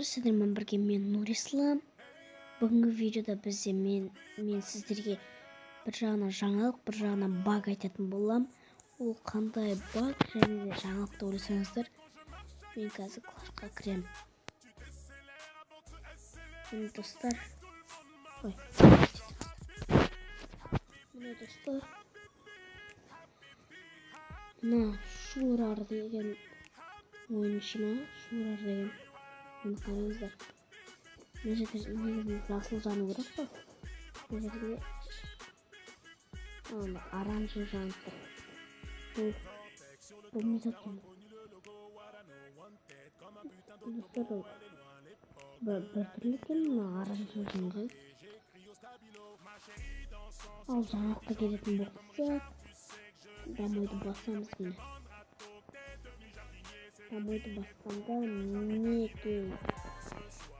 сіздермен бірге мен Нұрислам. Бүгінгі видеода мен сіздерге бір жағынан жаңалық, бір жағынан баг айтатын болам. Ол қандай баг және де жаңалықты ойласаңыздар, мен қазір клашқа кірем. Міне достар, мына Шурар деген ойыншыны, Шурар деген оны қараңыздар. Мына жерде негізінде жасыл жану керек қой. Мына жерде оранжевый жанып тұр. Бұл не заттан? Достар, бір түрлі екен мына оранжевый жанған. Ал жаңалыққа келетін болсақ, дамойды басамыз міне. Дамойды басқанда мінекей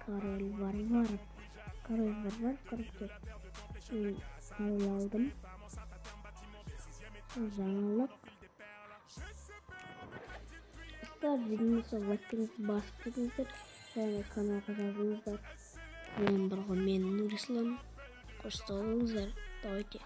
король варвар, короче, король алдым. Жаңалық. Видеоны лайктеңіз, басып кетіңіздер, және каналға жазылыңыздар. Мен Нұрислам. Қош сау болыңыздар. Давайте.